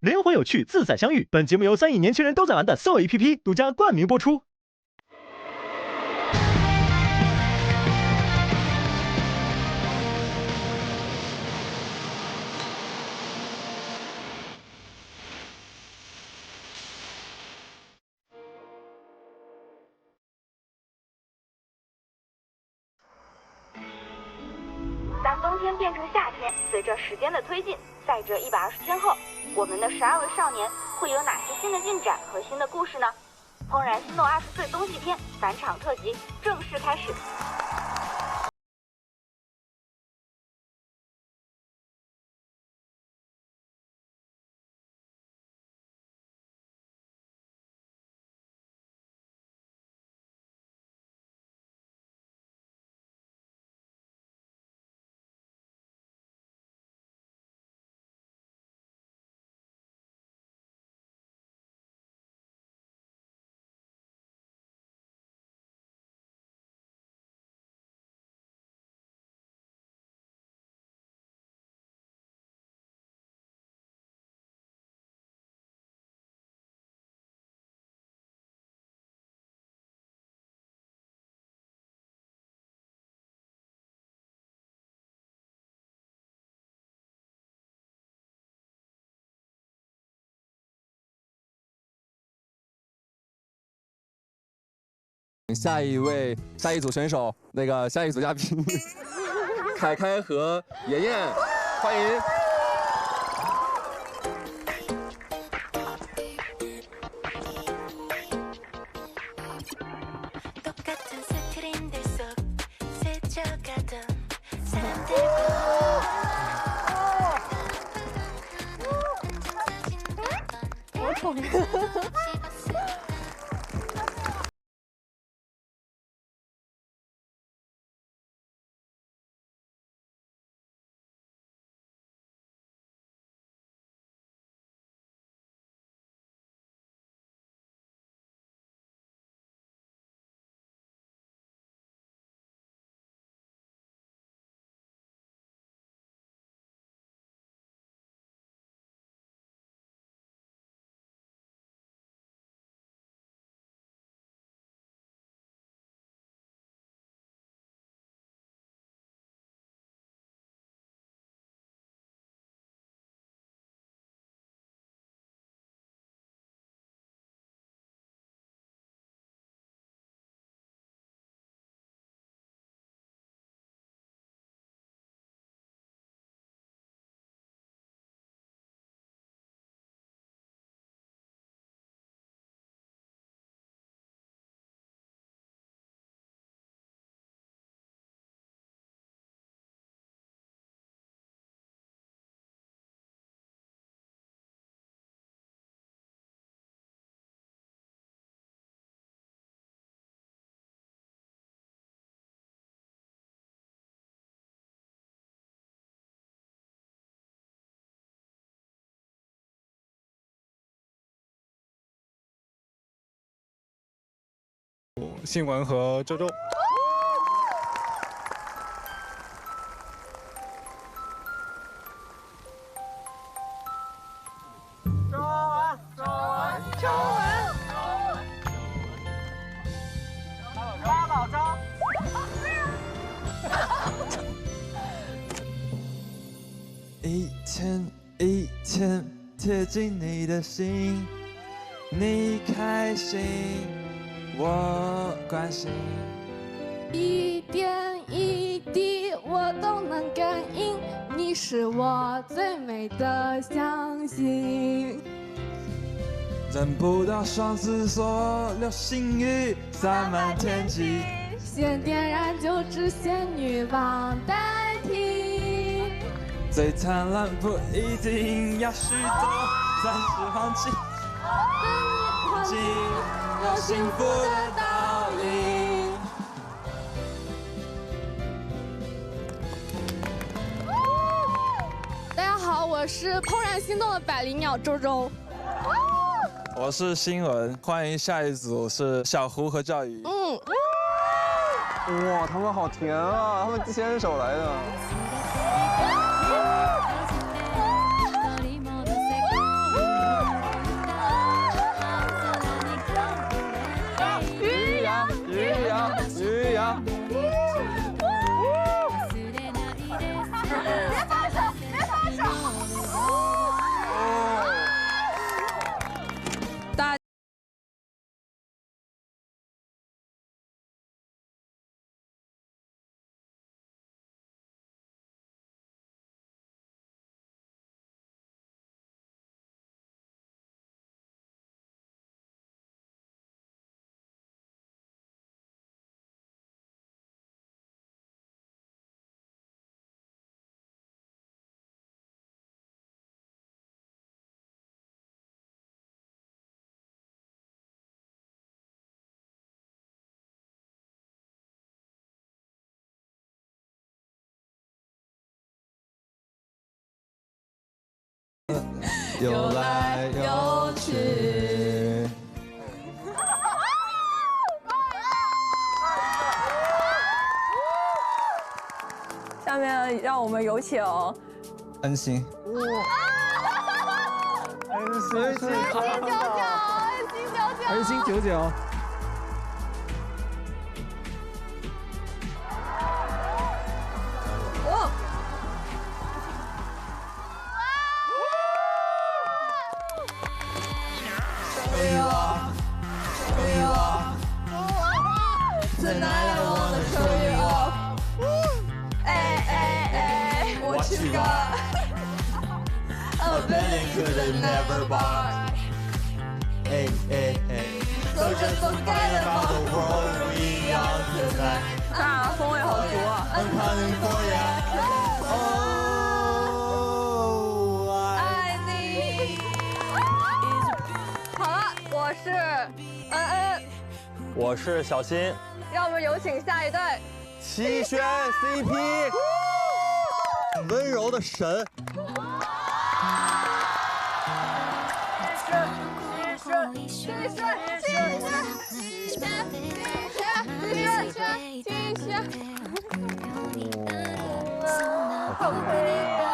灵魂有趣，自在相遇。本节目由3亿年轻人都在玩的 SOUL APP 独家冠名播出。当冬天变成夏天，随着时间的推进，在这120天后，我们的12位少年会有哪些新的进展和新的故事呢？怦然心动20岁冬季篇返场特辑正式开始。下一组选手，下一组嘉宾，凯凯和妍妍，欢迎。我宠你。新闻和周周。一天一天贴近你的心，你开心，我关心。一点一滴我都能感应，你是我最美的相信。等不到双子座流星雨洒满天际，先点燃就只仙女棒代替。最灿烂不一定要许多，暂时放弃，有幸福的道理。大家好，我是怦然心动的百灵鸟周周。我是新闻，欢迎下一组是小胡和赵宇。哇，他们好甜啊！他们牵手来的。游来游去。下面让我们有请恩星。恩星99。Tonight I wanna show you off. What you got? A building could never bar. So just forget about the world we are tonight. 啊，风味好足啊 I'm coming for ya. Oh, 爱你。好了，我是恩恩，我是小新，让我们有请下一对。齐轩 CP， 温柔的神。好配呀！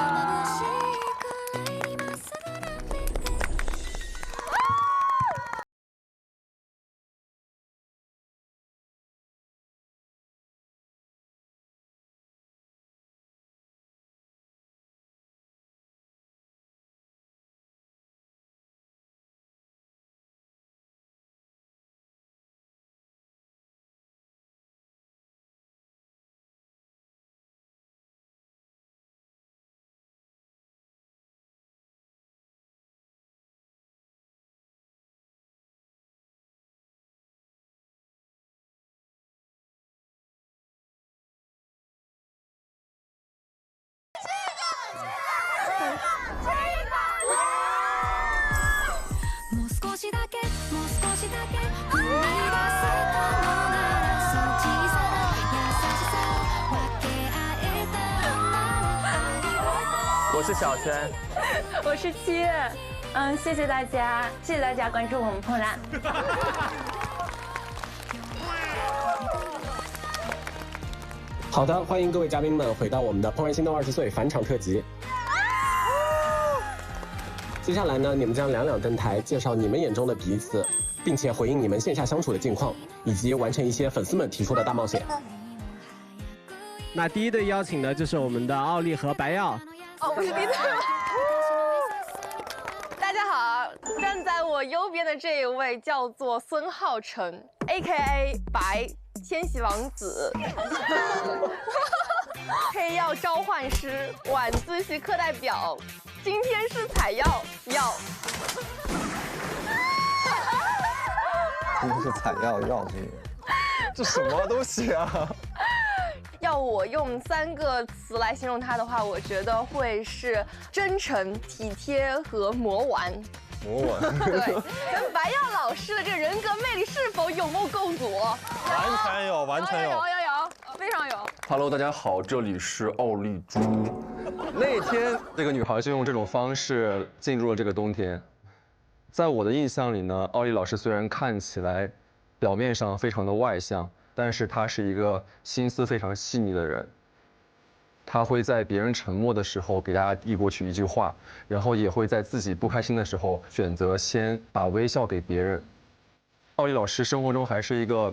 我是小轩，我是七月，谢谢大家，谢谢大家关注我们怦然。好的，欢迎各位嘉宾们回到我们的《怦然心动20岁》返场特辑。接下来呢，你们将两两登台，介绍你们眼中的彼此，并且回应你们线下相处的近况，以及完成一些粉丝们提出的大冒险。那第一对邀请的就是我们的奥利和白曜。哦，不是第一对吗？大家好，站在我右边的这一位叫做孙浩辰 ，A.K.A 白千禧王子，黑曜召唤师，晚自习课代表，今天是采药。今天是采药这什么东西啊？要我用3个词来形容他的话，我觉得会是真诚、体贴和魔丸。魔丸。对，跟白曜老师的这个人格魅力是否有目共睹？完全有，完全有，有，非常有。Hello， 大家好，这里是奥利猪。那天这个女孩就用这种方式进入了这个冬天。在我的印象里呢，奥利老师虽然看起来表面上非常的外向，但是他是一个心思非常细腻的人。他会在别人沉默的时候给大家递过去一句话，然后也会在自己不开心的时候选择先把微笑给别人。奥利老师生活中还是一个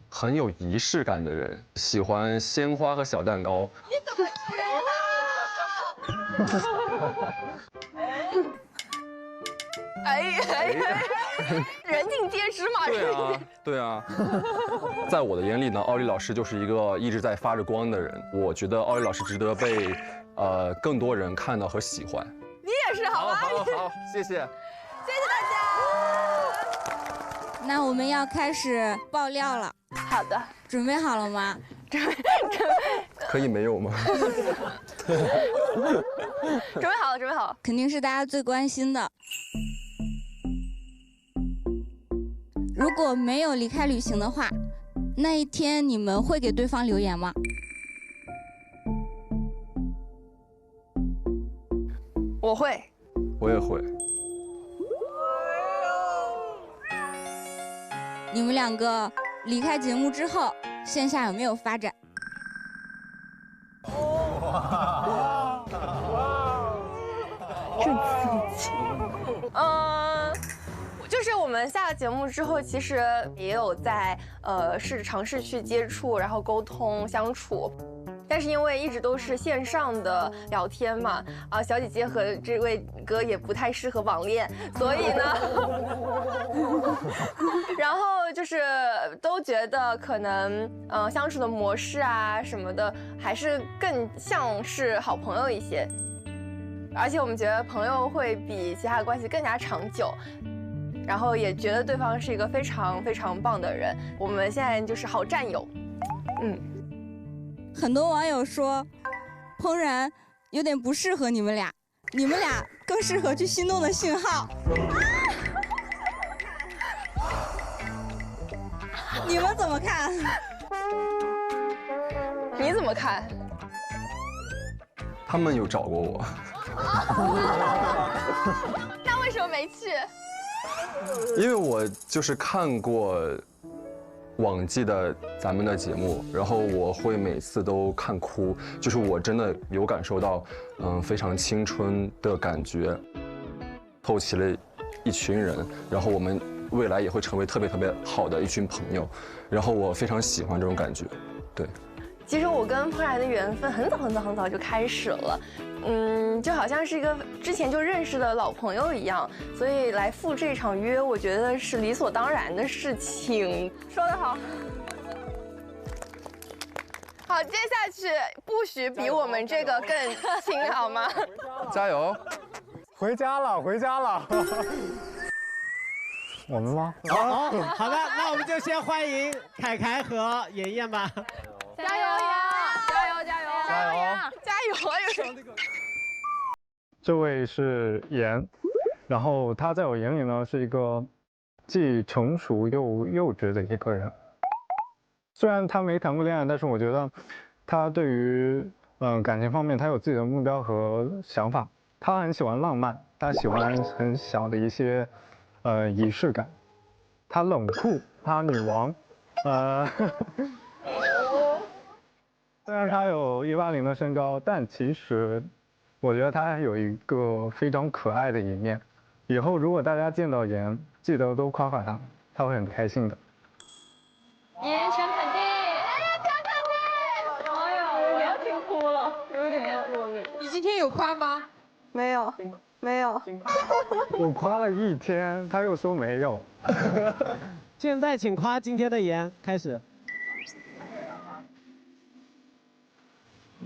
很有仪式感的人，喜欢鲜花和小蛋糕。你怎么人尽皆知嘛。对啊。在我的眼里呢，奥利老师就是一个一直在发着光的人。我觉得奥利老师值得被更多人看到和喜欢。你也是，好吧？好，谢谢。谢谢大家。那我们要开始爆料了。好的，准备好了吗？可以没有吗？准备好了。肯定是大家最关心的。如果没有离开旅行的话，那一天你们会给对方留言吗？我会。我也会。你们两个离开节目之后，线下有没有发展？这刺激。就是我们下了节目之后，其实也有在尝试去接触，然后沟通相处。但是因为一直都是线上的聊天嘛，小姐姐和这位哥也不太适合网恋，所以呢，然后就是都觉得可能相处的模式啊什么的，还是更像是好朋友一些。而且我们觉得朋友会比其他的关系更加长久，然后也觉得对方是一个非常非常棒的人。我们现在就是好战友，很多网友说，怦然有点不适合你们俩，你们俩更适合去心动的信号。你们怎么看？你怎么看？他们有找过我。那为什么没去？因为我就是看过往季的咱们的节目，然后我会每次都看哭，就是我真的有感受到，非常青春的感觉，凑齐了一群人，然后我们未来也会成为特别特别好的一群朋友，然后我非常喜欢这种感觉，对。其实我跟怦然的缘分很早就开始了，就好像是一个之前就认识的老朋友一样，所以来赴这场约，我觉得是理所当然的事情。说得好。好，接下去不许比我们这个更亲，好吗？加油！回家了，回家了。我们吗？好的，那我们就先欢迎凯凯和妍妍吧。加油呀！加油！加油！加油！加油！有什么？这位是妍，然后他在我眼里呢是一个既成熟又幼稚的一个人。虽然他没谈过恋爱，但是我觉得他对于感情方面他有自己的目标和想法。他很喜欢浪漫，他喜欢很小的一些仪式感。他冷酷，他女王，虽然他有180的身高，但其实我觉得他还有一个非常可爱的一面。以后如果大家见到妍，记得都夸夸他，他会很开心的。妍全肯定，全肯定！哎呀，我要听哭了，有点要落泪。你今天有夸吗？没有，没有。我夸了1天，他又说没有。现在请夸今天的妍，开始。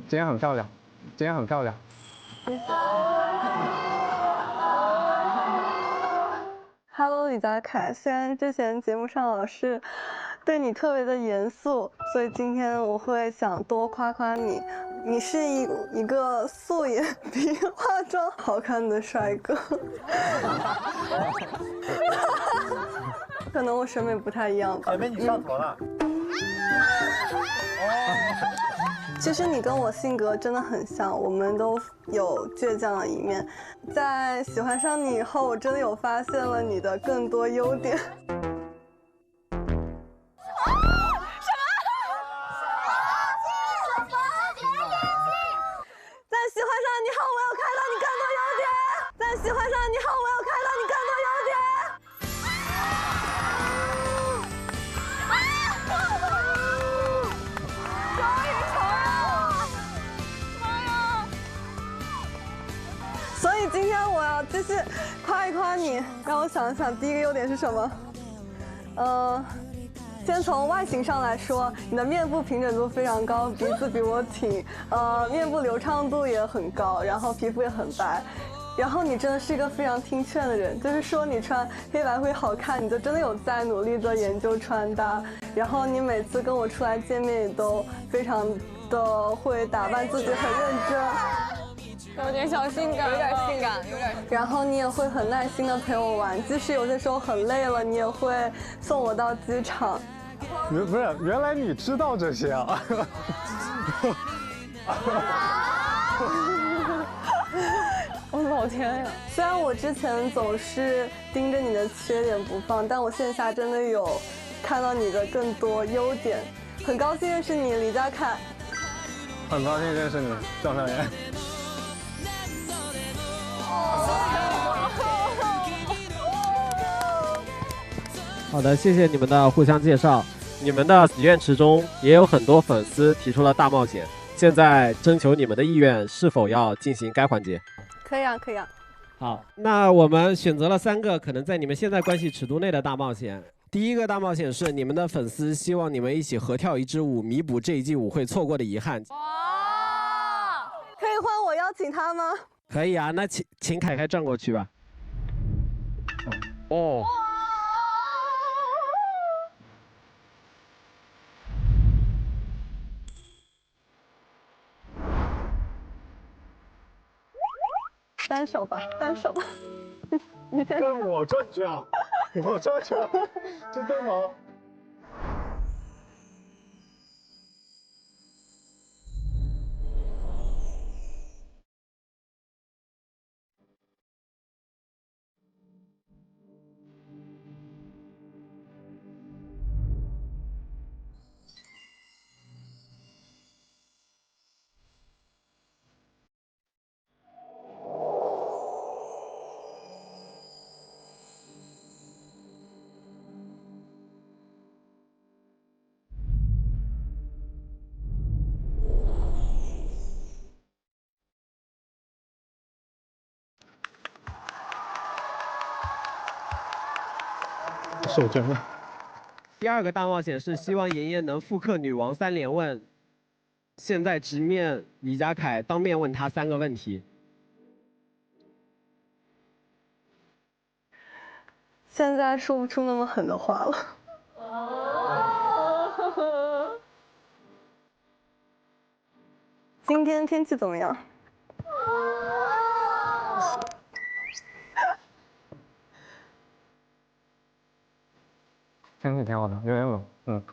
今天很漂亮，今天很漂亮。Hello， 李佳凯。虽然之前节目上老是对你特别的严肃，所以今天我会想多夸夸你。你是一个素颜比化妆好看的帅哥。可能我审美不太一样吧。姐妹，你上头了。其实你跟我性格真的很像，我们都有倔强的一面。在喜欢上你以后，我真的有发现了你的更多优点。所以今天我要继续夸一夸你，让我想一想，第一个优点是什么？先从外形上来说，你的面部平整度非常高，鼻子比我挺，面部流畅度也很高，然后皮肤也很白。然后你真的是一个非常听劝的人，就是说你穿黑白灰好看，你就真的有在努力的研究穿搭。然后你每次跟我出来见面也都非常的会打扮自己，很认真，有点小性感，有点性感，有点。然后你也会很耐心的陪我玩，即使有些时候很累了，你也会送我到机场。不是，原来你知道这些啊！我的老天呀！虽然我之前总是盯着你的缺点不放，但我线下真的有看到你的更多优点。很高兴认识你，李佳凯。很高兴认识你，张小妍。好的，谢谢你们的互相介绍。你们的许愿池中也有很多粉丝提出了大冒险，现在征求你们的意愿，是否要进行该环节？可以啊，可以啊。好，那我们选择了3个可能在你们现在关系尺度内的大冒险。第一个大冒险是你们的粉丝希望你们一起合跳一支舞，弥补这一季舞会错过的遗憾。可以换我邀请他吗？可以啊，那请凯凯转过去吧。哦。单手吧，单手吧。你先跟我转去啊！我转去啊！真的吗？手真了。第2个大冒险是希望妍妍能复刻女王3连问，现在直面李佳凯，当面问他3个问题。现在说不出那么狠的话了。今天天气怎么样？天气挺好的，有点冷。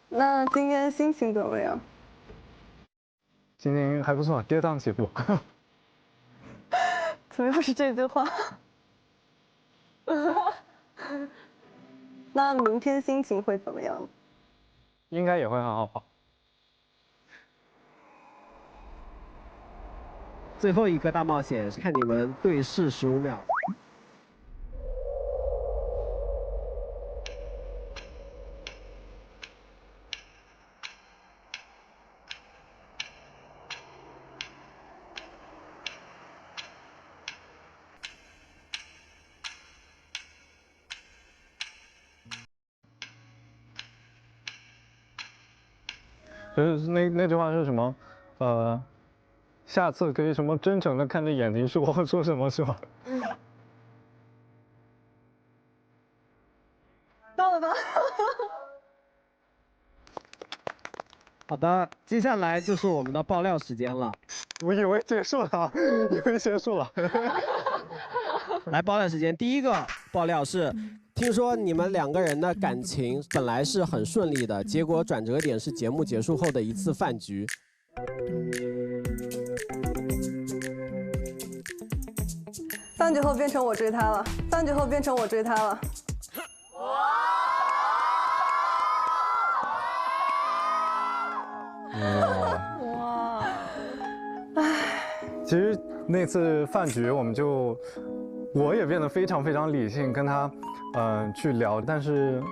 那今天心情怎么样？心情还不错，跌宕起伏。怎么又是这句话？那明天心情会怎么样？应该也会很好。最后一个大冒险是看你们对视15秒。就是那句话是什么？下次可以什么真诚的看着眼睛说什么是吧？到了吧？好的，接下来就是我们的爆料时间了。我以为结束了，以为结束了。来，爆料时间，第一个爆料是，听说你们2个人的感情本来是很顺利的，结果转折点是节目结束后的一次饭局。饭局后变成我追他了，饭局后变成我追他了。哇！唉，其实那次饭局我也变得非常非常理性，跟他去聊，但是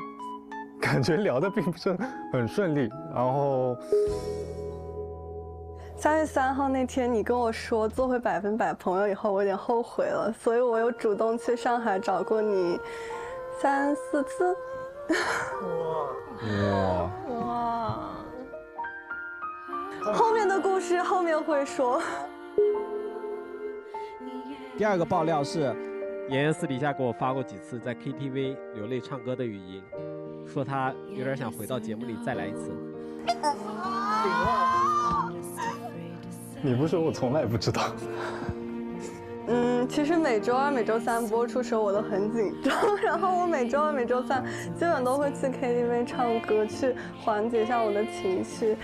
感觉聊得并不是很顺利。然后3月3号那天，你跟我说做回100%朋友以后，我有点后悔了，所以我有主动去上海找过你3、4次。哇！后面的故事后面会说。第2个爆料是，妍妍私底下给我发过几次在 KTV 流泪唱歌的语音，说她有点想回到节目里再来一次。你不说我从来不知道。其实每周2、每周3播出时候我都很紧张，然后我每周2、每周3基本都会去 KTV 唱歌，去缓解一下我的情绪。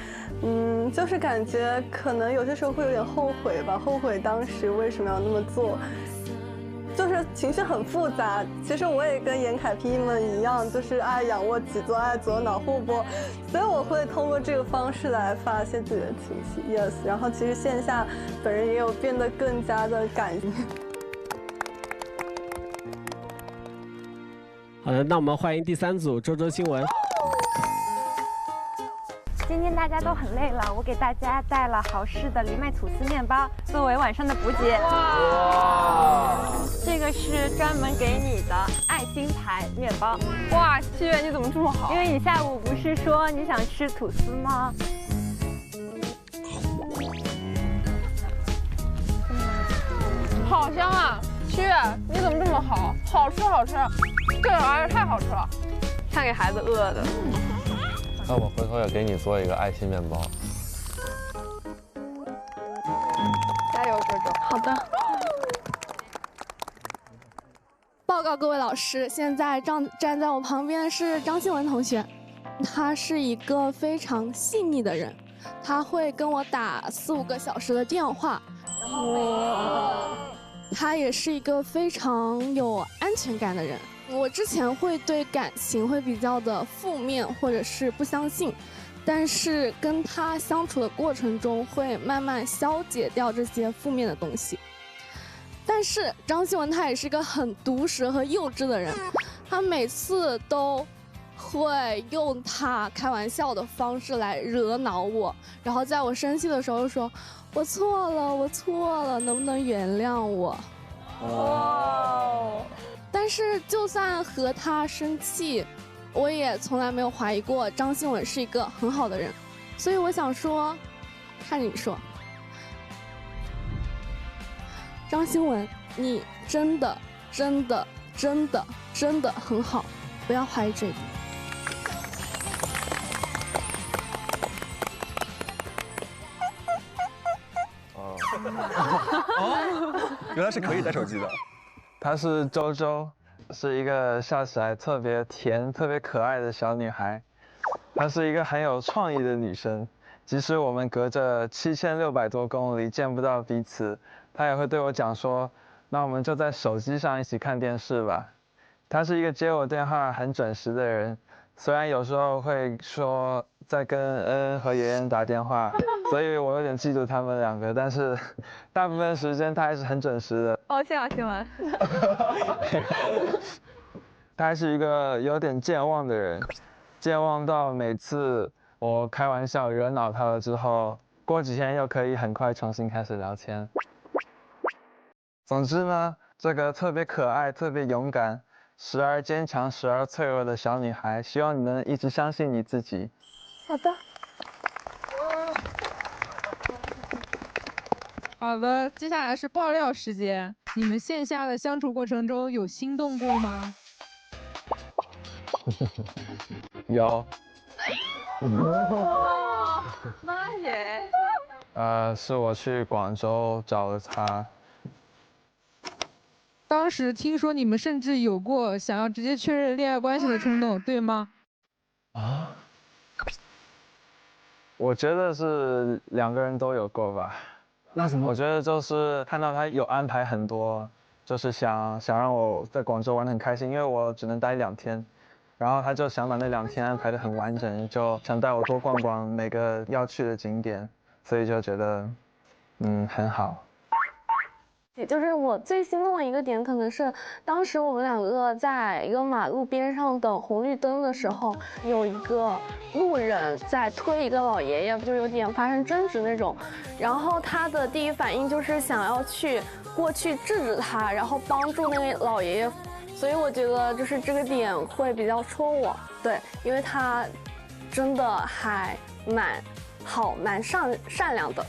就是感觉可能有些时候会有点后悔吧，后悔当时为什么要那么做。就是情绪很复杂。其实我也跟严凯 P 们一样，就是爱仰卧起坐，爱左脑互搏，所以我会通过这个方式来发泄自己的情绪。Yes， 然后其实线下本人也有变得更加的感性。好的，那我们欢迎第3组周周新闻。今天大家都很累了，我给大家带了好事的藜麦吐司面包作为晚上的补给。哇！这个是专门给你的爱心牌面包。哇，七月你怎么这么好？因为你下午不是说你想吃吐司吗？好香啊！七月你怎么这么好？好吃好吃，这玩意儿太好吃了，看给孩子饿的。那我回头也给你做一个爱心面包。加油，周周！好的。报告各位老师，现在站在我旁边的是张新文同学，他是一个非常细腻的人，他会跟我打4、5个小时的电话，然后他也是一个非常有安全感的人。我之前会对感情会比较的负面，或者是不相信，但是跟他相处的过程中会慢慢消解掉这些负面的东西。但是张新文他也是一个很毒舌和幼稚的人，他每次都会用他开玩笑的方式来惹恼我，然后在我生气的时候说我错了，我错了，能不能原谅我？哇！但是就算和他生气，我也从来没有怀疑过张新文是一个很好的人，所以我想说，看你说，张新文，你真的很好，不要怀疑这一点。哦，原来是可以带手机的。她是周周，是一个笑起来特别甜、特别可爱的小女孩。她是一个很有创意的女生，即使我们隔着7600多公里见不到彼此，她也会对我讲说：“那我们就在手机上一起看电视吧。”她是一个接我电话很准时的人，虽然有时候会说在跟恩恩和妍妍打电话，所以我有点嫉妒他们2个，但是大部分时间她还是很准时的。抱歉啊，新闻。她还是一个有点健忘的人，健忘到每次我开玩笑惹恼她了之后，过几天又可以很快重新开始聊天。总之呢，这个特别可爱、特别勇敢、时而坚强、时而脆弱的小女孩，希望你能一直相信你自己。好的。好的，接下来是爆料时间。你们线下的相处过程中有心动过吗？有。妈耶！是我去广州找了他。当时听说你们甚至有过想要直接确认恋爱关系的冲动，对吗？啊？我觉得是2个人都有过吧。那什么？我觉得就是看到他有安排很多，就是想让我在广州玩得很开心，因为我只能待2天，然后他就想把那2天安排得很完整，就想带我多逛逛每个要去的景点，所以就觉得，很好。就是我最心动的一个点，可能是当时我们2个在一个马路边上等红绿灯的时候，有一个路人在推一个老爷爷，就有点发生争执那种，然后他的第一反应就是想要过去制止他，然后帮助那个老爷爷，所以我觉得就是这个点会比较戳我，对，因为他真的还蛮好、蛮善良的，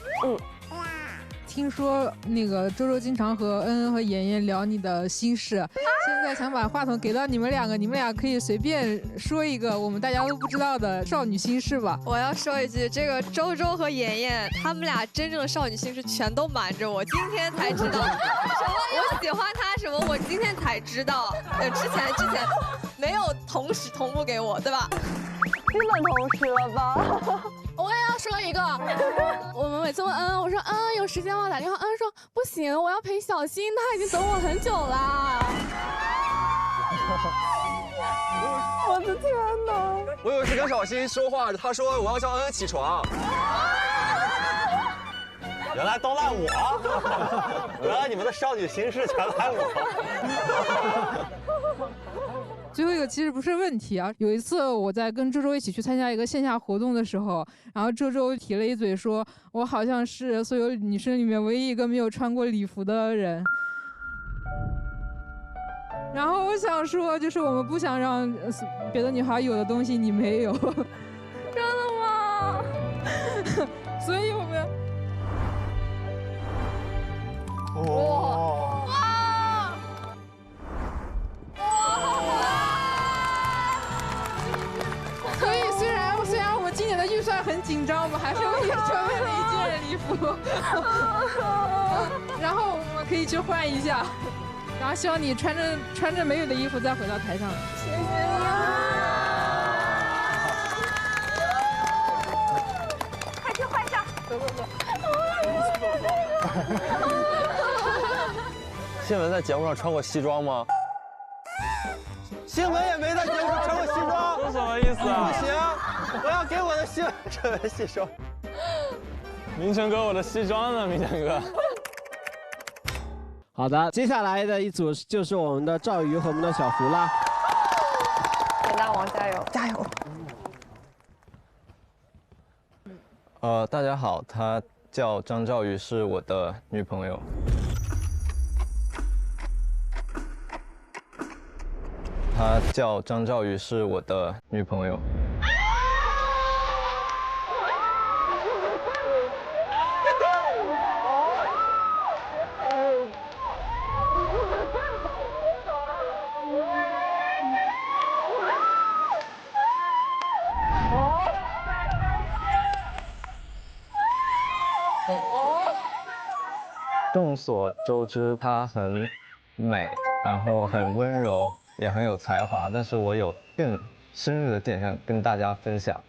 听说那个周周经常和恩恩和妍妍聊你的心事，现在想把话筒给到你们2个，你们俩可以随便说一个我们大家都不知道的少女心事吧。我要说一句，这个周周和妍妍，他们俩真正的少女心事全都瞒着我，今天才知道。什么我喜欢他什么，我今天才知道。之前没有同步给我，对吧？基本同时了吧？我也要说一个。我们每次问恩，我说恩有时间吗？打电话，恩说不行，我要陪小新，他已经等我很久啦。我的天哪！我有一次跟小新说话，他说我要叫恩恩起床。原来都赖我，原来你们的少女心事全赖我。最后一个其实不是问题啊。有一次我在跟周周一起去参加一个线下活动的时候，然后周周提了一嘴说，我好像是所有女生里面唯一一个没有穿过礼服的人。然后我想说，就是我们不想让别的女孩有的东西你没有。真的吗？所以我们。哇！所以虽然我们今年的预算很紧张，我们还是为你准备了一件礼服，然后我们可以去换一下，然后希望你穿着美美的衣服再回到台上。谢谢你快去换上，走。谢文在节目上穿过西装吗？谢文也没在节目上穿过西装，这什么意思啊？不行，我要给我的谢文穿西装。明成哥，我的西装呢？明成哥。好的，接下来的一组就是我们的赵瑜和我们的小胡啦。给大王加油！加油！大家好，她叫张兆瑜，是我的女朋友。她叫张兆瑜，是我的女朋友。众所周知，她很美，然后很温柔，也很有才华。但是我有更深入的点想跟大家分享。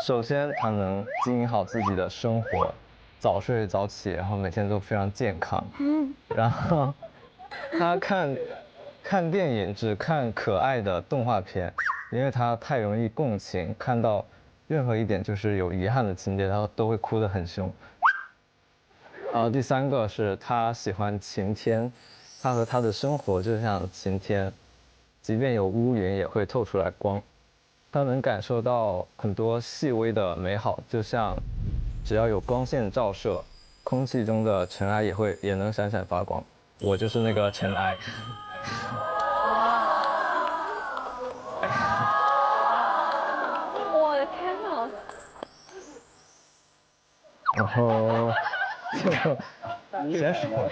首先，她能经营好自己的生活，早睡早起，然后每天都非常健康。然后，她看电影只看可爱的动画片，因为她太容易共情，看到任何一点就是有遗憾的情节，她都会哭得很凶。第三个是他喜欢晴天，他和他的生活就像晴天，即便有乌云也会透出来光。他能感受到很多细微的美好，就像只要有光线照射，空气中的尘埃也能闪闪发光。我就是那个尘埃。我的天哪！然后。先说，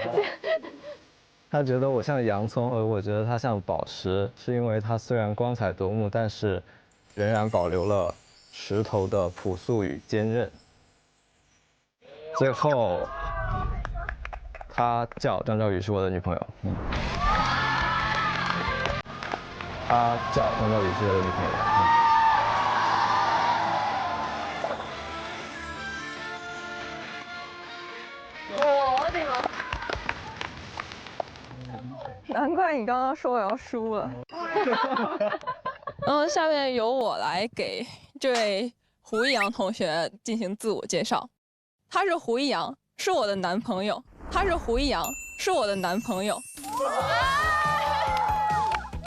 他觉得我像洋葱，而我觉得他像宝石，是因为他虽然光彩夺目，但是仍然保留了石头的朴素与坚韧。最后，他叫张兆宇，是我的女朋友。他叫张兆宇，是我的女朋友。难怪你刚刚说我要输了。下面由我来给这位胡一阳同学进行自我介绍。他是胡一阳，是我的男朋友。他是胡一阳，是我的男朋友。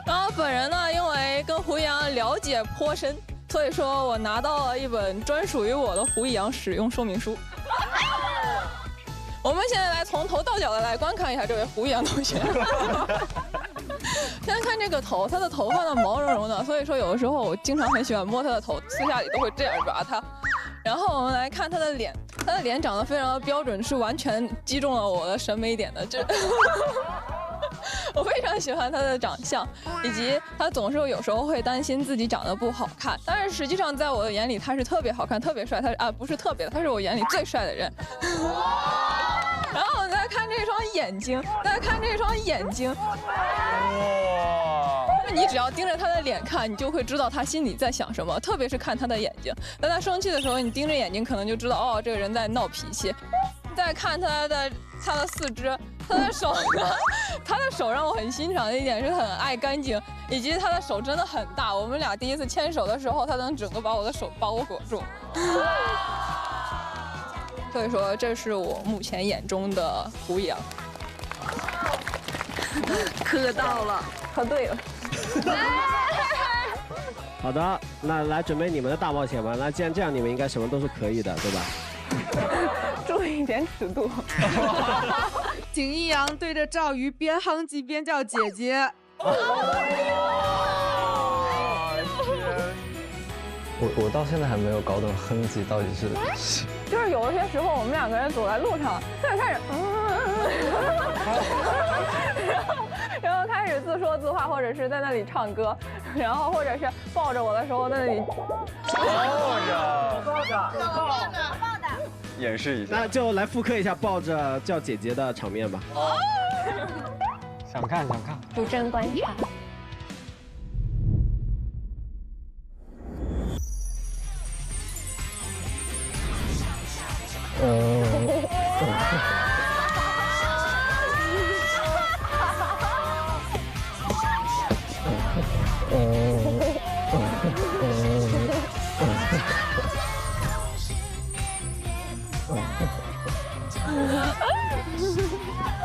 然后本人呢，因为跟胡一阳了解颇深，所以说我拿到了一本专属于我的胡一阳使用说明书。我们现在来从头到脚的来观看一下这位胡一阳同学。先看这个头，他的头发呢毛茸茸的，所以说有的时候我经常很喜欢摸他的头，私下里都会这样抓他。然后我们来看他的脸，他的脸长得非常的标准，是完全击中了我的审美点的。我非常喜欢他的长相，以及他总是有时候会担心自己长得不好看，但是实际上在我的眼里他是特别好看、特别帅，不是特别的，他是我眼里最帅的人。然后我们再看这双眼睛，再看这双眼睛，哇！你只要盯着他的脸看，你就会知道他心里在想什么，特别是看他的眼睛。当他生气的时候，你盯着眼睛，可能就知道哦，这个人在闹脾气。再看他的四肢，他的手呢？他的手让我很欣赏的一点是很爱干净，以及他的手真的很大。我们俩第一次牵手的时候，他能整个把我的手包裹住。所以说，这是我目前眼中的胡杨。磕到了，磕对了。好的，那来准备你们的大冒险吧。那既然这样，你们应该什么都是可以的，对吧？注意一点尺度。景一阳对着赵瑜边哼唧边叫姐姐。我到现在还没有搞懂哼唧到底是。就是有一些时候，我们两个人走在路上，他就开始然后开始自说自话，或者是在那里唱歌，然后或者是抱着我的时候在那里抱着，演示一下，那就来复刻一下抱着叫姐姐的场面吧。想看。主持人观察。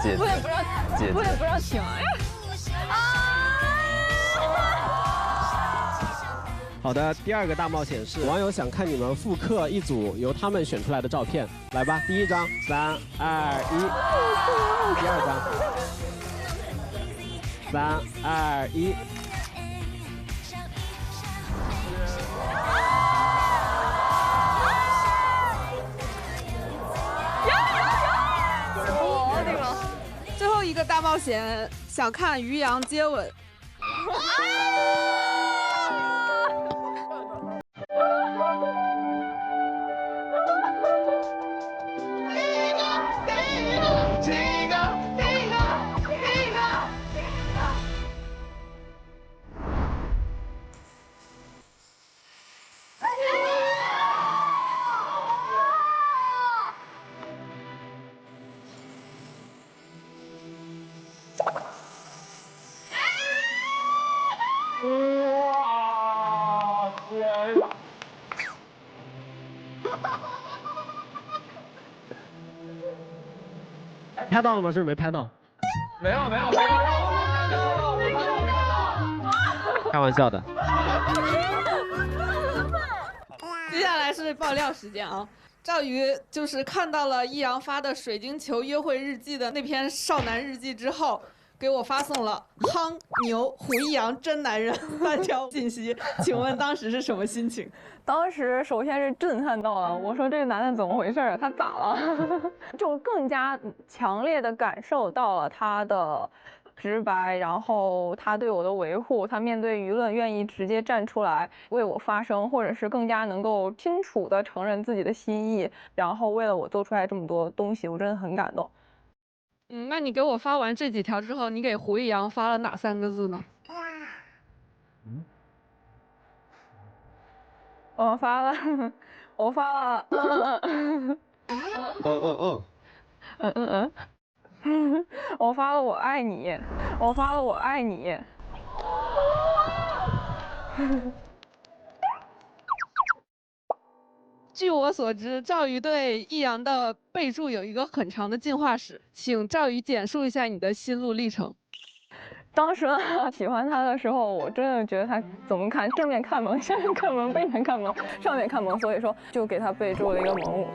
姐，我也不让停哎。好的，第二个大冒险是网友想看你们复刻一组由他们选出来的照片，来吧，第一张，3、2、1，第二张，3、2、1。我顶了。最后一个大冒险，想看于洋接吻。拍到了吗？是不是没拍到？没有。开玩笑的。接下来是爆料时间啊！赵瑜就是看到了易阳发的水晶球约会日记的那篇少男日记之后，给我发送了“夯牛胡易阳真男人”3条信息。请问当时是什么心情？当时首先是震撼到了，我说这个男的怎么回事啊？他咋了？就更加强烈的感受到了他的直白，然后他对我的维护，他面对舆论愿意直接站出来为我发声，或者是更加能够清楚的承认自己的心意，然后为了我做出来这么多东西，我真的很感动。那你给我发完这几条之后，你给胡易阳发了哪3个字呢？我发了我发了我爱你，我发了我爱你。据我所知，赵瑜对易阳的备注有一个很长的进化史，请赵瑜简述一下你的心路历程。当时喜欢他的时候，我真的觉得他怎么看，正面看萌，下面看萌，背面看萌，上面看萌，所以说就给他备注了一个萌物。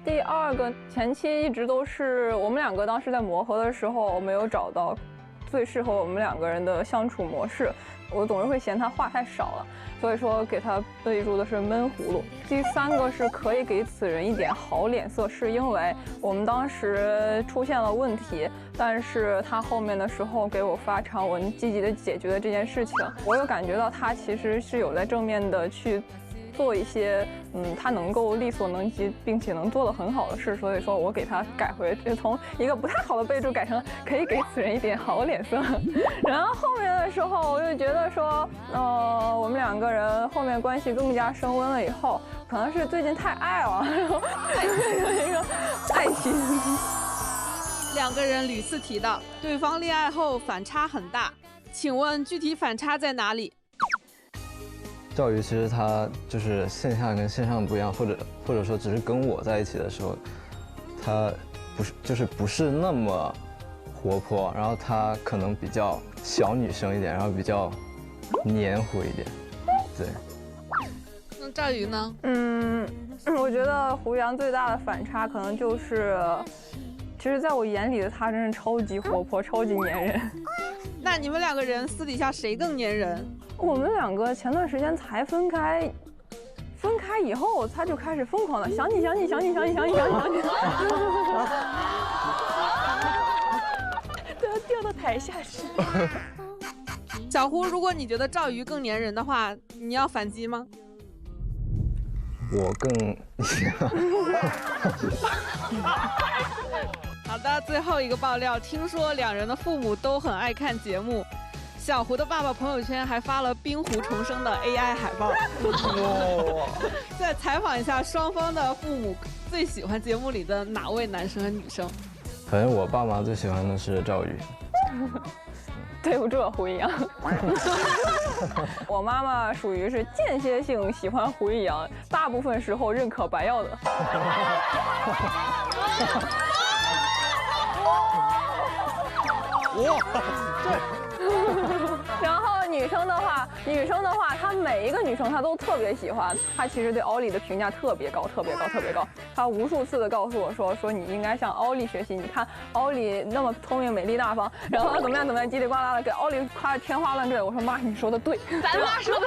第二个前期一直都是我们两个当时在磨合的时候，没有找到最适合我们两个人的相处模式，我总是会嫌他话太少了，所以说给他备注的是闷葫芦。第3个是可以给此人一点好脸色，是因为我们当时出现了问题，但是他后面的时候给我发长文，积极的解决了这件事情，我有感觉到他其实是有在正面的去做一些他能够力所能及并且能做得很好的事，所以说我给他改回从一个不太好的备注改成可以给此人一点好脸色。然后后面的时候我就觉得说，我们两个人后面关系更加升温了以后，可能是最近太爱了，然后有一个爱心。两个人屡次提到对方恋爱后反差很大，请问具体反差在哪里？赵宇其实他就是线下跟线上不一样，或者说只是跟我在一起的时候，他不是那么活泼，然后他可能比较小女生一点，然后比较黏糊一点，对。那赵宇呢？我觉得胡杨最大的反差可能就是，其实在我眼里的他真是超级活泼，超级粘人。那你们两个人私底下谁更粘人？我们两个前段时间才分开，分开以后他就开始疯狂的想你。都要掉到台下去。小胡，如果你觉得赵瑜更粘人的话，你要反击吗？我更好的，最后一个爆料，听说两人的父母都很爱看节目，小胡的爸爸朋友圈还发了冰湖重生的 AI 海报。再采访一下双方的父母，最喜欢节目里的哪位男生和女生？可能我爸妈最喜欢的是赵宇。对不住胡一阳。我妈妈属于是间歇性喜欢胡一阳，大部分时候认可白曜的。哇，然后女生的话，她每一个女生她都特别喜欢。她其实对奥利的评价特别高。她无数次的告诉我说你应该向奥利学习。你看奥利那么聪明、美丽、大方，然后她怎么样，叽里呱啦的给奥利夸得天花乱坠。我说妈，你说的对，咱妈说的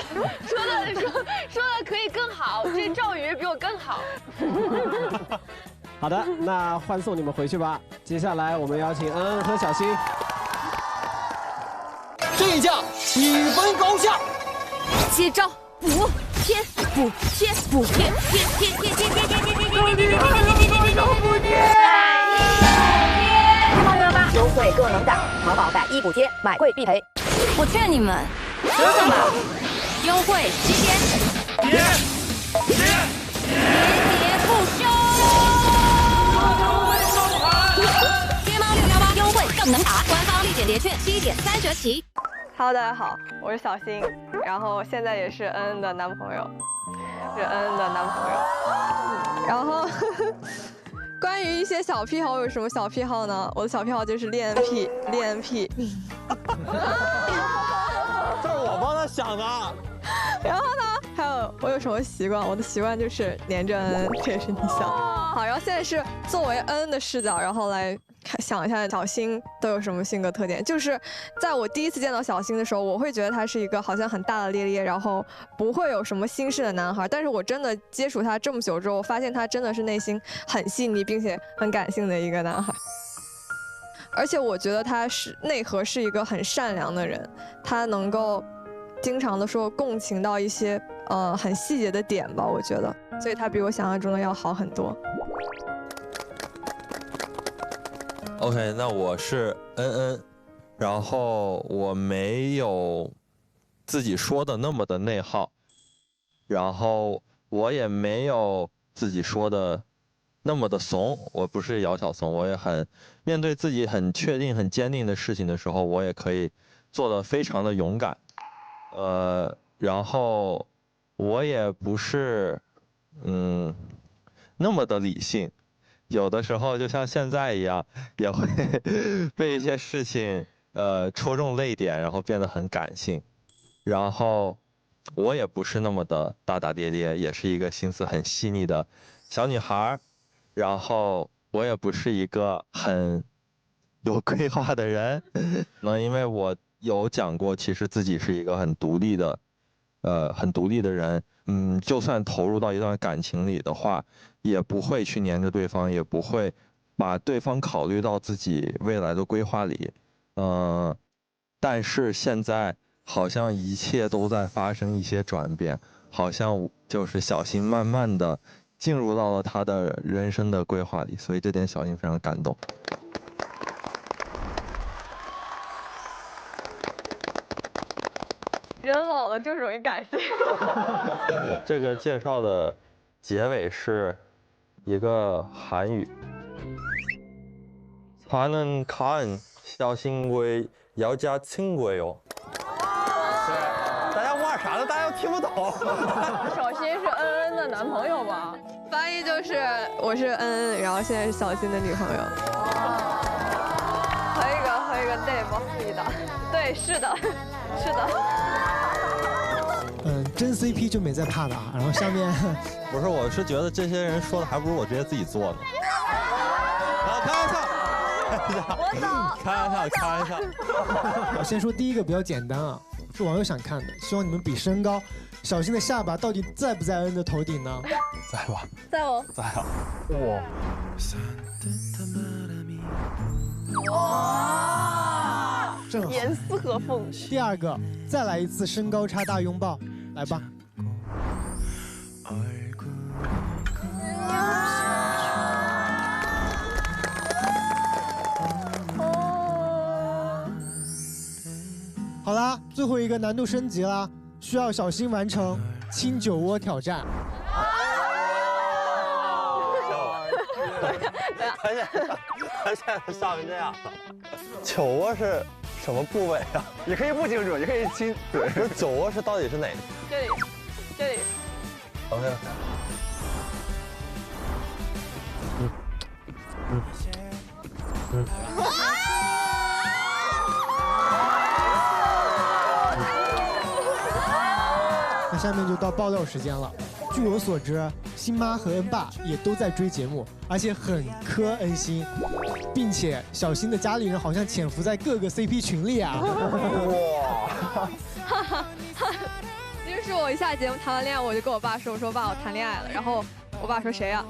可以更好，这赵宇比我更好。好的，那欢送你们回去吧。接下来我们邀请恩恩和小新。这一架1分高下，接招补贴补贴补贴优惠更能打，淘宝1补贴，买贵必赔。我劝你们折腾吧，优惠7天，喋不休。天猫618优惠更能打，官方绿减叠券7点3折起。Hello， 大家好，我是小新，然后现在也是恩恩的男朋友，然后关于一些小癖好，有什么小癖好呢？我的小癖好就是恋屁。这是我帮他想的。然后呢，还有我有什么习惯？我的习惯就是黏着恩恩，这也是你想的。好，然后现在是作为恩恩的视角，然后来想一下小新都有什么性格特点。就是在我第一次见到小新的时候，我会觉得他是一个好像很大大咧咧，然后不会有什么心事的男孩。但是我真的接触他这么久之后，我发现他真的是内心很细腻并且很感性的一个男孩。而且我觉得他是内核是一个很善良的人，他能够经常的说共情到一些很细节的点吧，我觉得，所以他比我想象中的要好很多。OK， 那我是恩恩，然后我没有自己说的那么的内耗，然后我也没有自己说的那么的怂，我不是姚晓松，我也很面对自己很确定、很坚定的事情的时候，我也可以做得非常的勇敢，然后我也不是那么的理性。有的时候就像现在一样，也会被一些事情戳中泪点，然后变得很感性。然后我也不是那么的大大咧咧，也是一个心思很细腻的小女孩。然后我也不是一个很有规划的人，因为我有讲过，其实自己是一个很独立的人。就算投入到一段感情里的话，也不会去黏着对方，也不会把对方考虑到自己未来的规划里。但是现在好像一切都在发生一些转变，好像就是小新慢慢的进入到了他的人生的规划里，所以这点小新非常感动。人老了就容易感性。这个介绍的结尾是一个韩语，저는看小新为要加亲贵哦。大家骂啥呢？大家又听不懂。小新是恩恩的男朋友吧？翻译就是我是恩恩，然后现在是小新的女朋友。和一个对不可以的，对，是的，是的。真 CP 就没在怕的啊。然后下面不是，我是觉得这些人说的还不如我直接自己做呢。开玩笑，我走。开玩笑，开玩笑。我先说第一个比较简单啊，是网友想看的，希望你们比身高。小新的下巴到底在不在恩的头顶呢？在吧。在哦。在啊。哇！正好。严丝合缝。第二个，再来一次身高差大拥抱，来吧。好啦，最后一个难度升级啦，需要小新完成亲酒窝挑战。他现在上成这样了。酒窝是什么部位啊？也可以不清楚，也可以亲。对，不是酒窝是到底是哪个？这里，这里。OK。那下面就到爆料时间了。据我所知，新妈和恩爸也都在追节目，而且很磕恩星，并且小新的家里人好像潜伏在各个 CP 群里啊！哇！就是我一下节目谈完恋爱，我就跟我爸说：“我说爸，我谈恋爱了。”然后我爸说：“谁呀？”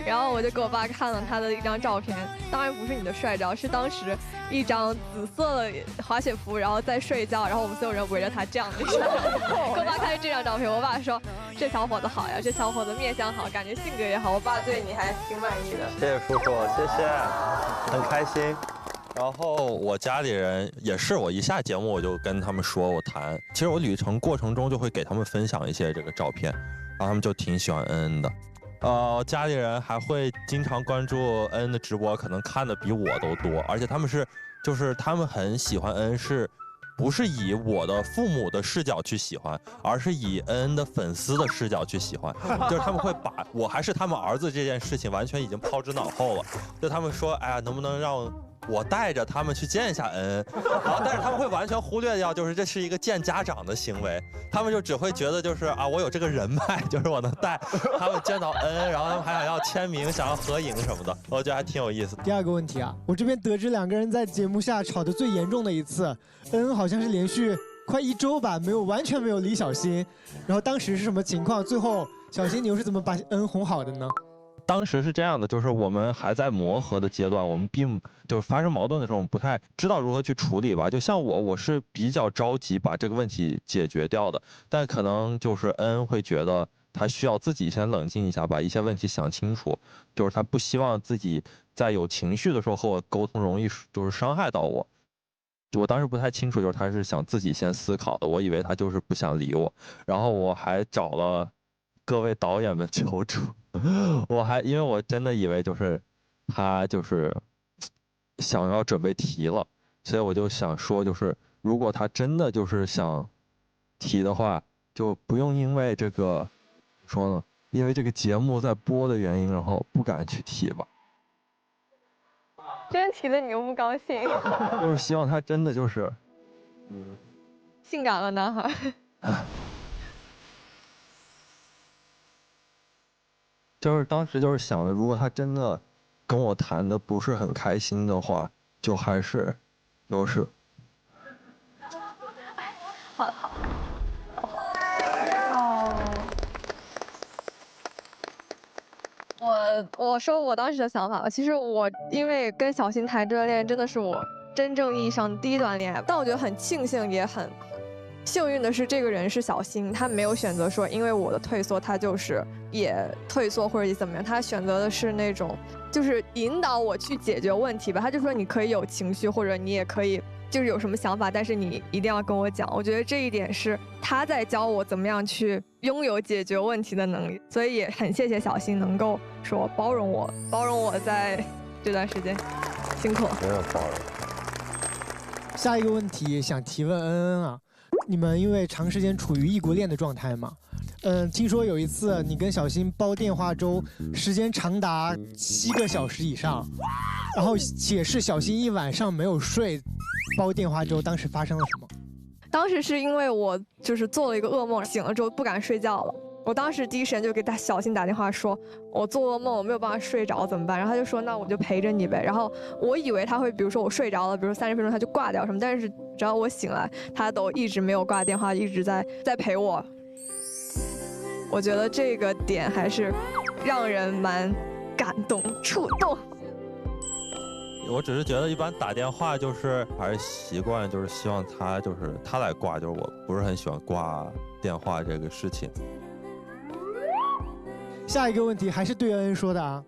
然后我就给我爸看了他的一张照片，当然不是你的帅照，是当时一张紫色的滑雪服，然后在睡觉，然后我们所有人围着他这样的一张。给我爸看这张照片，我爸说：“这小伙子好呀，这小伙子面相好，感觉性格也好。”我爸对你还挺满意的。谢谢叔叔，谢谢，很开心。然后我家里人也是，我一下节目我就跟他们说我谈。其实我旅程过程中就会给他们分享一些这个照片，然后他们就挺喜欢恩恩的。家里人还会经常关注恩恩的直播，可能看的比我都多，而且他们就是他们很喜欢恩恩，不是以我的父母的视角去喜欢，而是以恩恩的粉丝的视角去喜欢，就是他们会把我还是他们儿子这件事情完全已经抛之脑后了，就他们说，哎呀，能不能让我带着他们去见一下恩恩，然后但是他们会完全忽略掉，就是这是一个见家长的行为，他们就只会觉得就是啊，我有这个人脉，就是我能带他们见到恩恩，然后他们还想要签名、想要合影什么的，我觉得还挺有意思的。第二个问题啊，我这边得知两个人在节目下吵得最严重的一次，恩恩好像是连续快1周吧，完全没有理小新，然后当时是什么情况？最后小新你又是怎么把恩哄好的呢？当时是这样的，就是我们还在磨合的阶段，我们并就是发生矛盾的时候，我们不太知道如何去处理吧。就像我是比较着急把这个问题解决掉的，但可能就是恩会觉得他需要自己先冷静一下，把一些问题想清楚，就是他不希望自己在有情绪的时候和我沟通容易就是伤害到我。我当时不太清楚，就是他是想自己先思考的，我以为他就是不想理我，然后我还找了各位导演们求助。因为我真的以为就是他就是想要准备提了，所以我就想说，就是如果他真的就是想提的话，就不用因为这个说呢，因为这个节目在播的原因，然后不敢去提吧。真提了你又不高兴？就是希望他真的就是性感了男孩。就是当时就是想的，如果他真的跟我谈的不是很开心的话，就还是就是好了好了。哦。我说我当时的想法吧，其实我因为跟小新谈这段恋爱，真的是我真正意义上的第一段恋爱，但我觉得很庆幸，也很幸运的是，这个人是小新，他没有选择说因为我的退缩，他就是也退缩或者怎么样，他选择的是那种就是引导我去解决问题吧。他就说你可以有情绪，或者你也可以就是有什么想法，但是你一定要跟我讲。我觉得这一点是他在教我怎么样去拥有解决问题的能力，所以也很谢谢小新能够说包容我在这段时间辛苦。没有包容。下一个问题想提问恩恩啊。你们因为长时间处于异国恋的状态嘛，听说有一次你跟小新煲电话粥，时间长达7个小时以上，然后且是小新一晚上没有睡，煲电话粥，当时发生了什么？当时是因为我就是做了一个噩梦，醒了之后不敢睡觉了。我当时第一时间就给小新打电话说，我做噩梦，我没有办法睡着怎么办？然后他就说，那我就陪着你呗。然后我以为他会，比如说我睡着了，比如说30分钟他就挂掉什么，但是只要我醒来，他都一直没有挂电话，一直在陪我。我觉得这个点还是让人蛮感动、触动。我只是觉得一般打电话就是还是习惯，就是希望他来挂，就是我不是很喜欢挂电话这个事情。下一个问题还是对恩恩说的啊，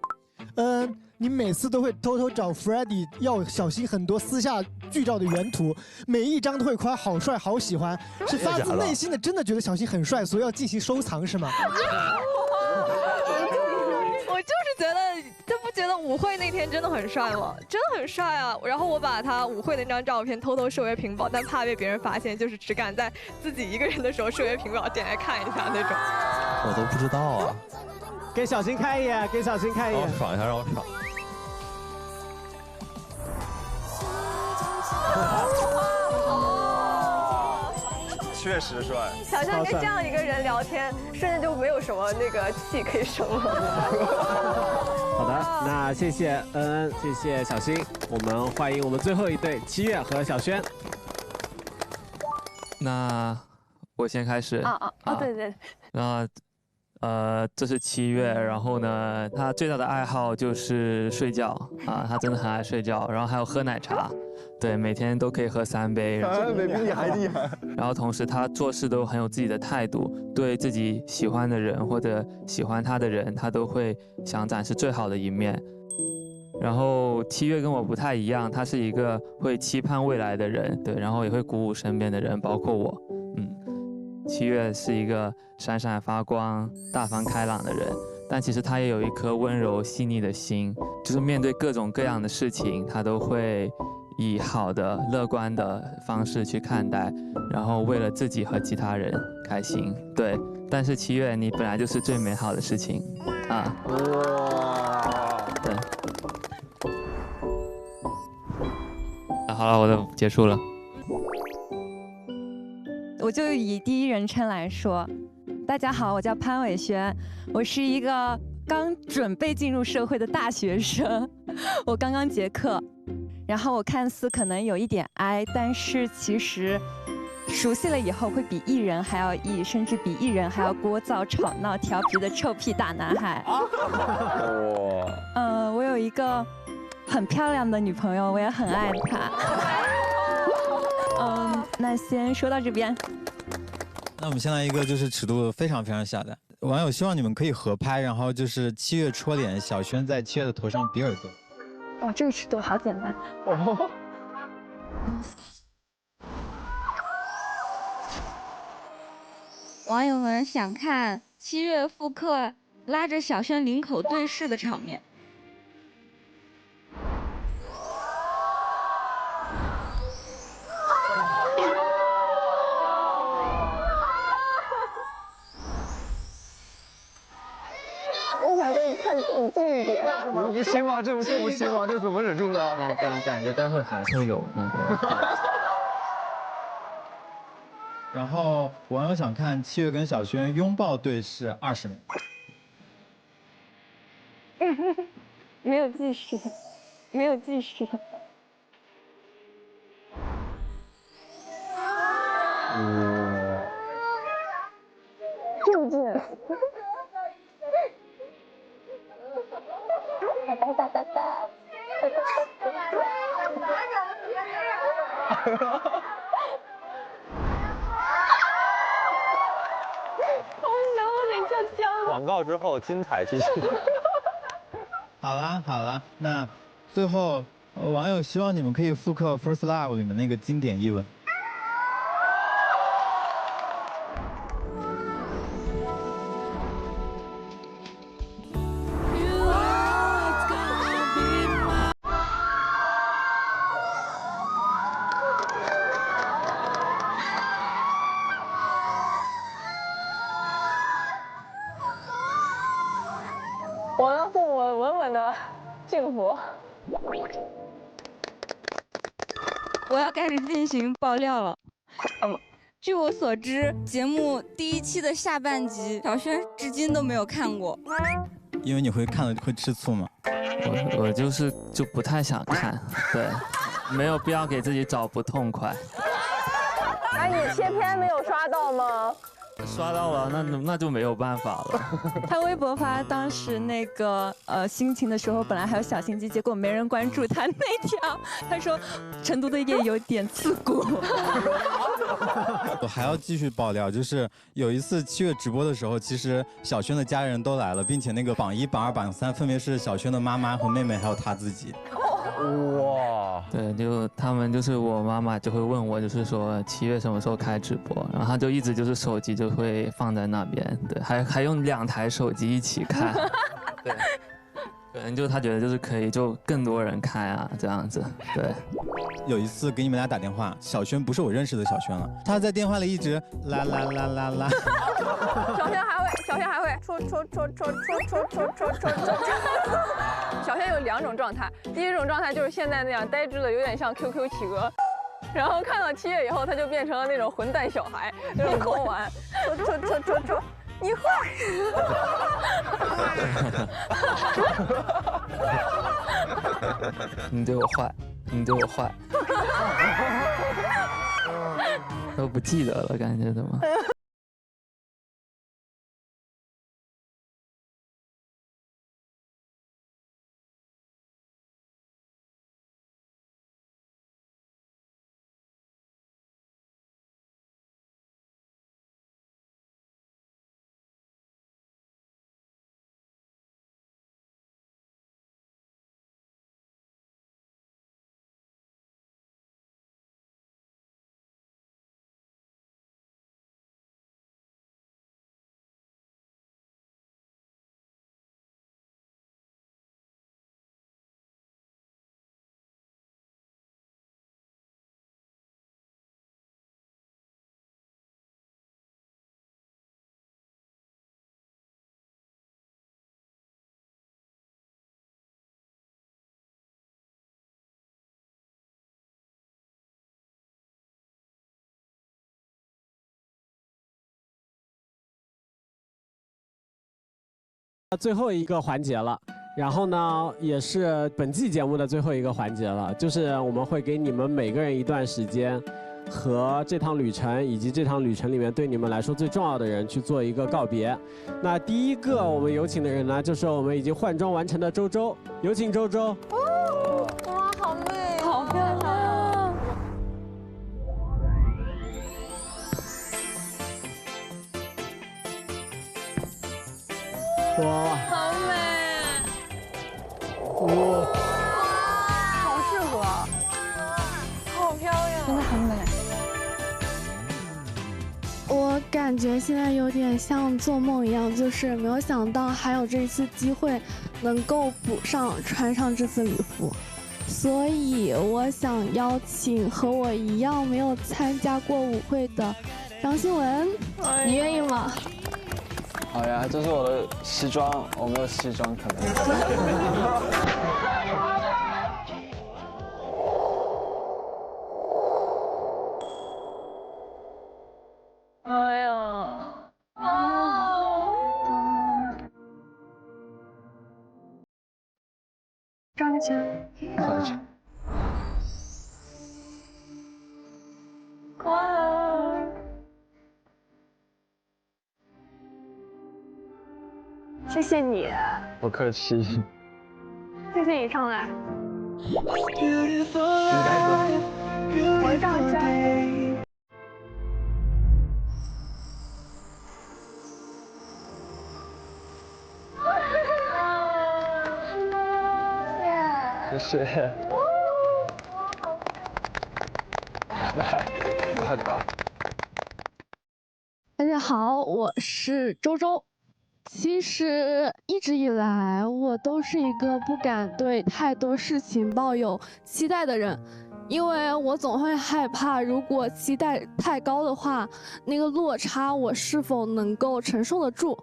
你每次都会偷偷找 Freddy 要小新很多私下剧照的原图，每一张都会夸好帅好喜欢，是发自内心的真的觉得小新很帅，所以要进行收藏是吗？我就是觉得，他不觉得舞会那天真的很帅吗？真的很帅啊！然后我把他舞会的那张照片偷偷设为屏保，但怕被别人发现，就是只敢在自己一个人的时候设为屏保，点来看一下那种。我都不知道啊。给小新看一眼，给小新看一眼。让我爽一下，让我爽。确实帅。想象跟这样一个人聊天，瞬间就没有什么那个气可以生了。好的，那谢谢恩恩，谢谢小新，我们欢迎我们最后一对7月和小轩。那我先开始。对对。那这是7月，然后呢，他最大的爱好就是睡觉啊，他真的很爱睡觉，然后还有喝奶茶，对，每天都可以喝3杯，比你还厉害。然后同时他做事都很有自己的态度，对自己喜欢的人或者喜欢他的人，他都会想展示最好的一面。然后7月跟我不太一样，他是一个会期盼未来的人，对，然后也会鼓舞身边的人，包括我。7月是一个闪闪发光、大方开朗的人，但其实他也有一颗温柔细腻的心，就是面对各种各样的事情，他都会以好的、乐观的方式去看待，然后为了自己和其他人开心。对，但是7月你本来就是最美好的事情啊！哇！对。好了，我都结束了。我就以第一人称来说，大家好，我叫潘伟轩，我是一个刚准备进入社会的大学生，我刚刚结课，然后我看似可能有一点哀，但是其实熟悉了以后会比艺人还要艺，甚至比艺人还要聒噪、吵闹、调皮的臭屁大男孩。我有一个很漂亮的女朋友，我也很爱她。那先说到这边。那我们先来一个，就是尺度非常非常小的。网友希望你们可以合拍，然后就是7月戳脸，小轩在7月的头上比耳朵。哇，这个尺度好简单。网友们想看7月复刻拉着小轩领口对视的场面。我想给你看近一点。不行吗？这不行吗？这怎么忍住了？感觉待会还会有那个。然后网友想看7月跟小轩拥抱对视20秒。没有计时，没有计时。就近。香。广告之后精彩继续。好了，那最后网友希望你们可以复刻《First Love》里面那个经典译文。我的父母稳稳的幸福。我要开始进行爆料了。据我所知，节目第1期的下半集，小轩至今都没有看过。因为你会看了会吃醋吗？我就不太想看，对，没有必要给自己找不痛快。哎，你切片没有刷到吗？刷到了，那就没有办法了。他微博发当时那个心情的时候，本来还有小心机，结果没人关注他那条。他说成都的夜有点刺骨。我还要继续爆料，就是有一次7月直播的时候，其实小轩的家人都来了，并且那个榜1、榜2、榜3分别是小轩的妈妈和妹妹，还有他自己。哇，对，就他们就是我妈妈就会问我，就是说7月什么时候开直播，然后他就一直就是手机就会放在那边，对，还用2台手机一起看，对，可能就他觉得就是可以就更多人看啊这样子，对。有一次给你们俩打电话，小轩不是我认识的小轩了，他在电话里一直啦啦啦啦啦。小轩还会戳。小轩有2种状态，第一种状态就是现在那样呆滞的，有点像 QQ 企鹅。然后看到7月以后，他就变成了那种混蛋小孩，那种抠完，戳，你坏。你对我坏，你对我坏，都不记得了，感觉怎么？最后一个环节了，然后呢，也是本季节目的最后一个环节了，就是我们会给你们每个人一段时间，和这趟旅程以及这趟旅程里面对你们来说最重要的人去做一个告别。那第一个我们有请的人呢，就是我们已经换装完成的周周，有请周周。哇，好美，好漂亮啊！哇，好美，哇，好适合，好漂亮，真的很美。我感觉现在有点像做梦一样，就是没有想到还有这一次机会能够补上穿上这次礼服，所以我想邀请和我一样没有参加过舞会的张馨文，你愿意吗？好呀，这是我的西装，我没有西装可能。哎呀，张姐，哇，谢谢你，不客气。谢谢你上来。我是张轩。学。来，快点。大家好，我是周周。其实一直以来，我都是一个不敢对太多事情抱有期待的人，因为我总会害怕，如果期待太高的话，那个落差我是否能够承受得住。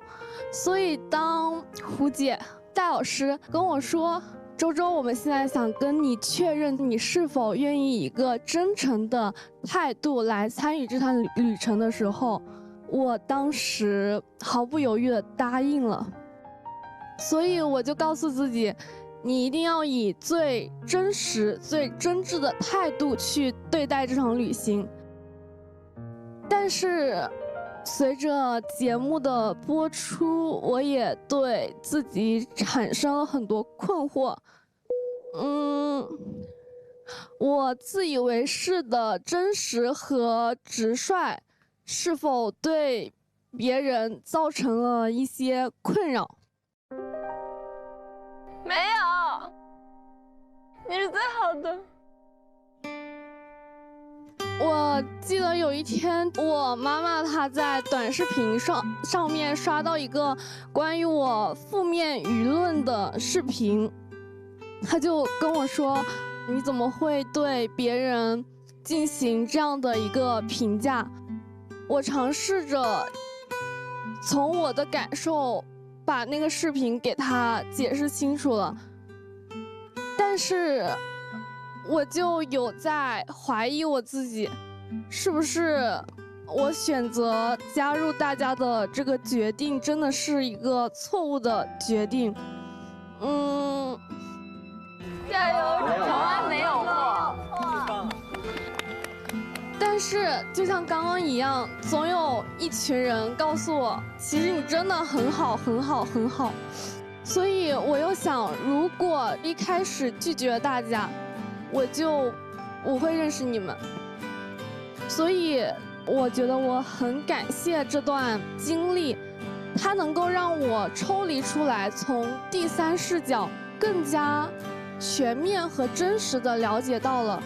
所以当胡姐、戴老师跟我说，周周，我们现在想跟你确认，你是否愿意以一个真诚的态度来参与这趟旅程的时候，我当时毫不犹豫地答应了。所以我就告诉自己，你一定要以最真实、最真挚的态度去对待这场旅行。但是随着节目的播出，我也对自己产生了很多困惑。我自以为是的真实和直率，是否对别人造成了一些困扰？没有，你是最好的。我记得有一天，我妈妈她在短视频上面刷到一个关于我负面舆论的视频，她就跟我说：“你怎么会对别人进行这样的一个评价？”我尝试着从我的感受把那个视频给她解释清楚了，但是我就有在怀疑我自己，是不是我选择加入大家的这个决定真的是一个错误的决定？加油，从来没有过。但是就像刚刚一样，总有一群人告诉我，其实你真的很好，很好，很好。所以我又想，如果一开始拒绝大家，我就不会认识你们。所以我觉得我很感谢这段经历，它能够让我抽离出来，从第三视角更加全面和真实的了解到了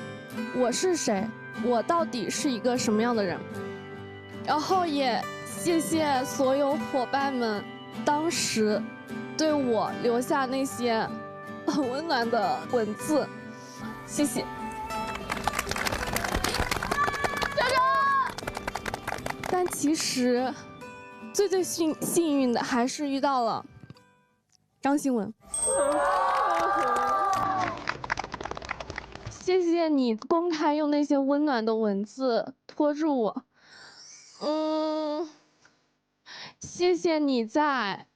我是谁，我到底是一个什么样的人。然后也谢谢所有伙伴们当时对我留下那些很温暖的文字，谢谢。但其实最幸运的还是遇到了张新文。谢谢你公开用那些温暖的文字拖住我。谢谢你在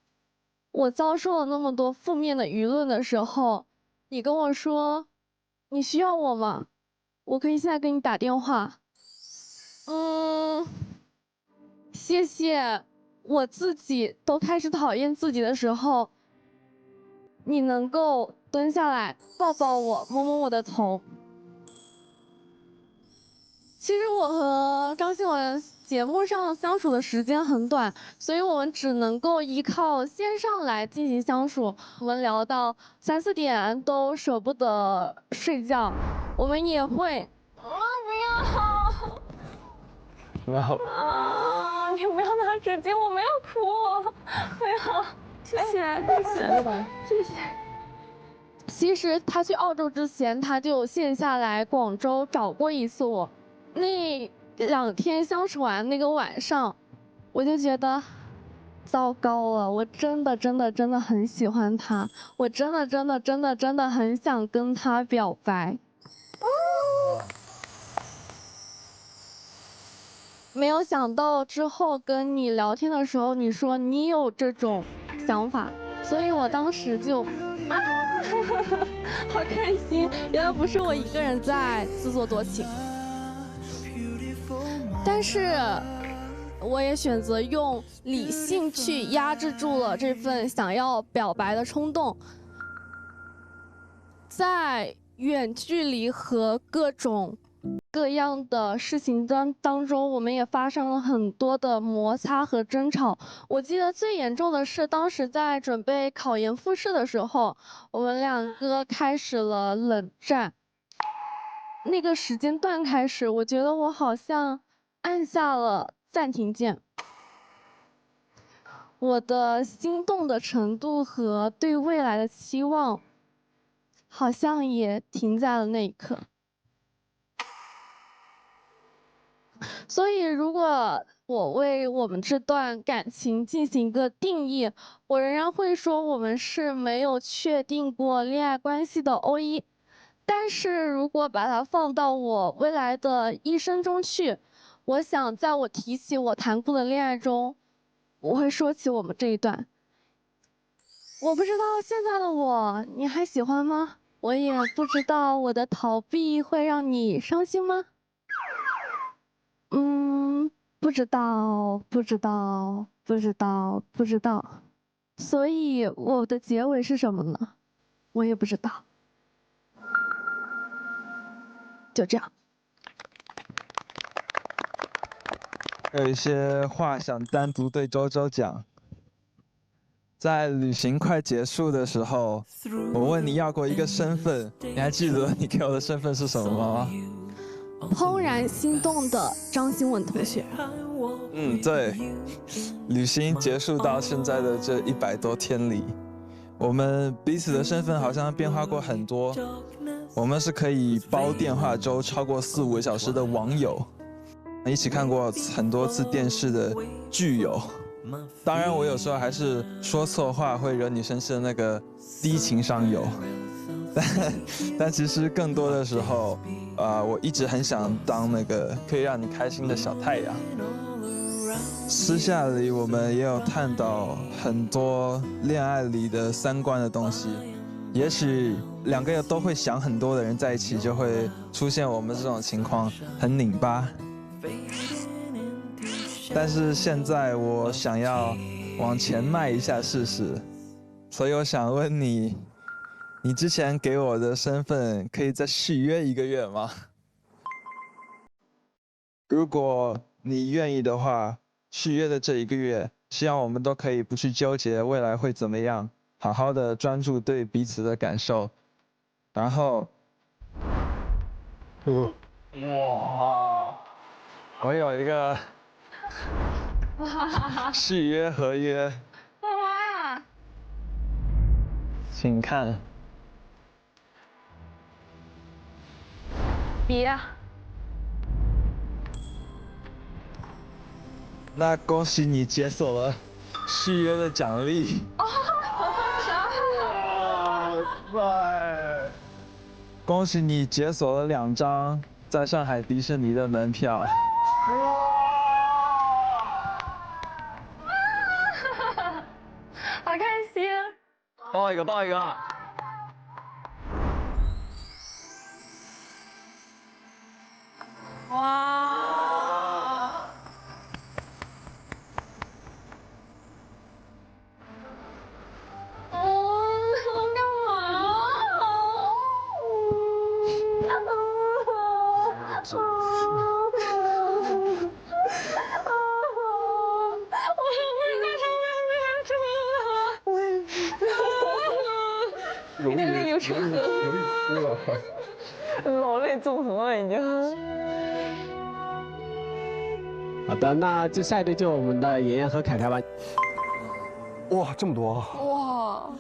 我遭受了那么多负面的舆论的时候，你跟我说你需要我吗？我可以现在给你打电话。谢谢我自己都开始讨厌自己的时候，你能够蹲下来抱抱我，摸摸我的头。其实我和张新文节目上相处的时间很短，所以我们只能够依靠线上来进行相处。我们聊到3、4点都舍不得睡觉，我们也会不要你不要拿纸巾，我没有哭，不要，谢谢。其实他去澳洲之前，他就线下来广州找过一次我。那2天相处完那个晚上，我就觉得糟糕了，我真的很喜欢他，我真的很想跟他表白。没有想到之后跟你聊天的时候，你说你有这种想法，所以我当时就好开心，原来不是我一个人在自作多情。但是我也选择用理性去压制住了这份想要表白的冲动。在远距离和各种各样的事情当中，我们也发生了很多的摩擦和争吵。我记得最严重的是，当时在准备考研复试的时候，我们两个开始了冷战。那个时间段开始，我觉得我好像按下了暂停键。我的心动的程度和对未来的期望，好像也停在了那一刻。所以，如果我为我们这段感情进行一个定义，我仍然会说我们是没有确定过恋爱关系的O1。但是如果把它放到我未来的一生中去，我想在我提起我谈过的恋爱中，我会说起我们这一段。我不知道现在的我你还喜欢吗？我也不知道我的逃避会让你伤心吗？不知道。所以我的结尾是什么呢？我也不知道。就这样。有一些话想单独对周周讲。在旅行快结束的时候，我问你要过一个身份，你还记得你给我的身份是什么吗？怦然心动的张馨雯同学。对。旅行结束到现在的这100多天里，我们彼此的身份好像变化过很多。我们是可以煲电话粥超过4、5个小时的网友，一起看过很多次电视的剧友。当然，我有时候还是说错话会惹你生气的那个低情商友。但其实更多的时候，我一直很想当那个可以让你开心的小太阳。私下里我们也有探讨很多恋爱里的3观的东西。也许2个都会想很多的人在一起，就会出现我们这种情况，很拧巴。但是现在我想要往前迈一下试试，所以我想问你，你之前给我的身份可以再续约1个月吗？如果你愿意的话，续约的这1个月，希望我们都可以不去纠结未来会怎么样，好好的专注对彼此的感受，然后，哇，我有一个续约合约，哇，请看。别。那恭喜你解锁了续约的奖励。恭喜你解锁了2张在上海迪士尼的门票。好开心！抱一个，抱一个。哇！老泪纵横了已经。好的，那就下一对就我们的妍妍和凯凯吧。哇，这么多！哇！